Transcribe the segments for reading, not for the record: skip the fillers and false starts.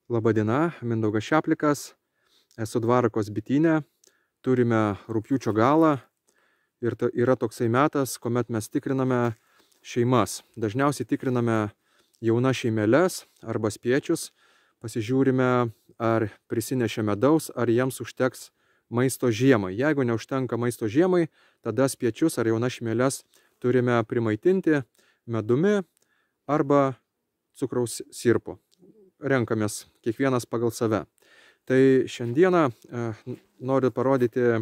Labadiena, Mindaugas Šeplikas, esu Dvarakos bityne, turime rugpjūčio galą ir yra toksai metas, kuomet mes tikriname šeimas. Dažniausiai tikriname jaunas šeimeles arba spiečius, pasižiūrime, ar prisinešė medaus, ar jiems užteks maisto žiemai. Jeigu neužtenka maisto žiemai, tada spiečius ar jaunas šeimeles turime primaitinti medumi arba cukraus sirpu. Renkamės kiekvienas pagal save. Tai šiandieną noriu parodyti,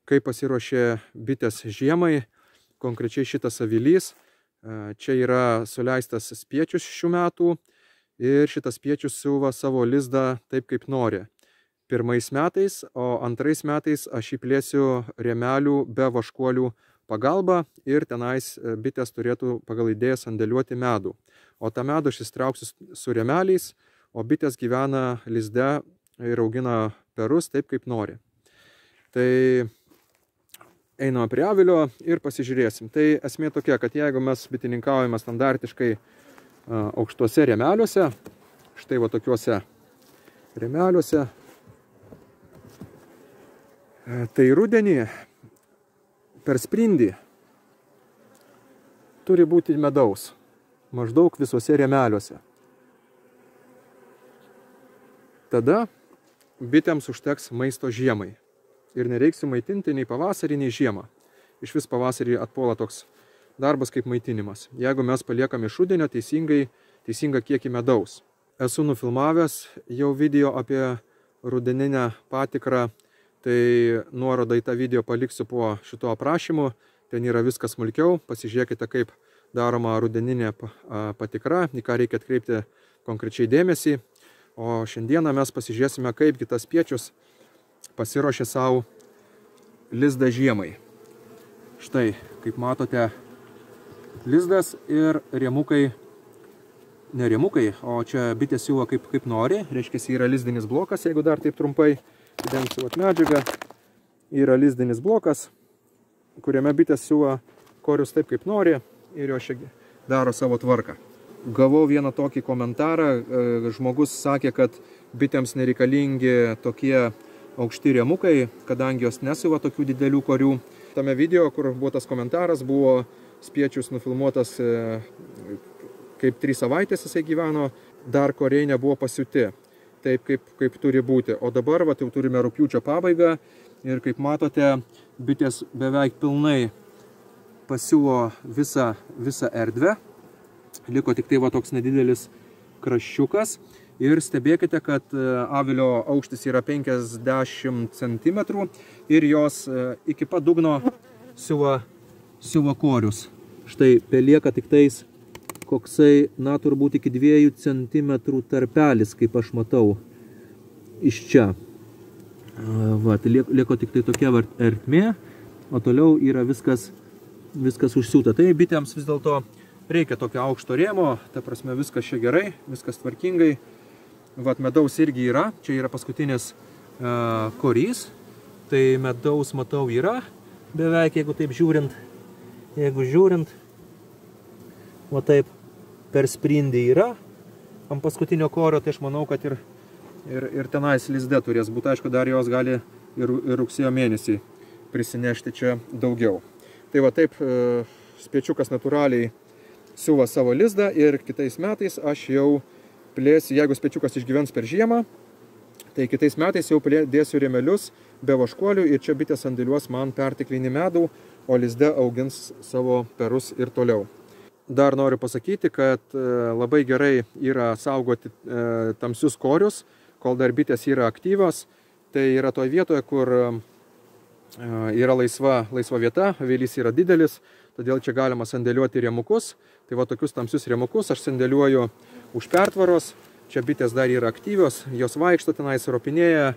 kaip pasiruošė bitės žiemai, konkrečiai šitas avilys. Čia yra suleistas spiečius šių metų ir šitas spiečius siuva savo lizdą taip, kaip nori. Pirmais metais, o antrais metais aš įplėsiu rėmelių be vaškuolių pagalba ir tenais bitės turėtų pagal idėją sandėliuoti medų. O tą medų aš įstrauksiu su rėmeliais, o bitės gyvena lizde ir augina perus taip, kaip nori. Tai einame prie avilio ir pasižiūrėsim. Tai esmė tokia, kad jeigu mes bitininkaujame standartiškai aukštuose rėmeliuose, štai va tokiuose rėmeliuose, tai rudenį per sprindį turi būti medaus maždaug visuose rėmeliuose. Tada bitėms užteks maisto žiemai ir nereiks jų maitinti nei pavasarį, nei žiemą. Iš vis pavasarį atpuola toks darbas kaip maitinimas. Jeigu mes paliekame iš rudenio teisingą kiekį medaus. Esu nufilmavęs jau video apie rudeninę patikrą, tai nuorodą į tą video paliksiu po šito aprašymu. Ten yra viskas smulkiau, pasižiūrėkite, kaip daroma rudeninė patikra, į ką reikia atkreipti konkrečiai dėmesį. O šiandieną mes pasižiūrėsime, kaip tas spiečius pasiruošė savo lizdą žiemai. Štai, kaip matote, lizdas ir rėmukai, ne rėmukai, o čia bitės siūva kaip nori. Reiškia, yra lizdinis blokas, jeigu dar taip trumpai įdengsiu medžiagą. Yra lizdinis blokas, kuriame bitės siūva korius taip, kaip nori ir jo šiek daro savo tvarką. Gavau vieną tokį komentarą, žmogus sakė, kad bitėms nereikalingi tokie aukšti rėmukai, kadangi jos nesiuva tokių didelių korių. Tame video, kur buvo tas komentaras, buvo spiečius nufilmuotas, kaip 3 savaitės jisai gyveno, dar koriai nebuvo pasiūti, taip kaip turi būti. O dabar jau turime rugpjūčio pabaigą ir kaip matote, bitės beveik pilnai pasiuvo visą erdvę. Liko tik tai toks nedidelis kraščiukas ir stebėkite, kad avilio aukštis yra 50 cm ir jos iki pat dugno siuva korius. Štai belieka tik tais koksai, turbūt iki 2 cm tarpelis, kaip aš matau, iš čia. Liko tik tai tokia ertmė, o toliau yra viskas užsiūta. Tai bitėms vis dėlto reikia tokio aukšto rėmo, ta prasme viskas čia gerai, viskas tvarkingai. Medaus irgi yra, čia yra paskutinis korys, tai medaus matau yra, beveik jeigu taip žiūrint, taip per sprindį yra, ant paskutinio korio, tai aš manau, kad ir tenais lizde turės būti, aišku, dar jos gali ir rugsėjo mėnesį prisinešti čia daugiau. Tai taip spiečiukas natūraliai siuva savo lizdą ir kitais metais aš jau plėsiu, jeigu spiečiukas išgyvens per žiemą, tai kitais metais jau dėsiu rėmelius be vaškuolių ir čia bitės sandėliuos man perteklinį medų, o lizde augins savo perus ir toliau. Dar noriu pasakyti, kad labai gerai yra saugoti tamsius korius, kol dar bitės yra aktyvios. Tai yra toje vietoje, kur yra laisva vieta, avilys yra didelis, todėl čia galima sandėliuoti rėmukus. Tai tokius tamsius rėmukus aš sandėliuoju už pertvaros. Čia bitės dar yra aktyvios, jos vaikšto tenais, ropinėja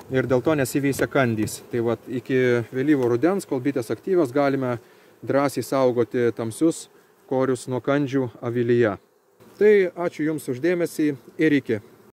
ir dėl to nesiveisia kandys. Tai iki vėlyvo rudens, kol bitės aktyvios, galime drąsiai saugoti tamsius korius nuo kandžių avilyje. Tai ačiū Jums už dėmesį ir iki.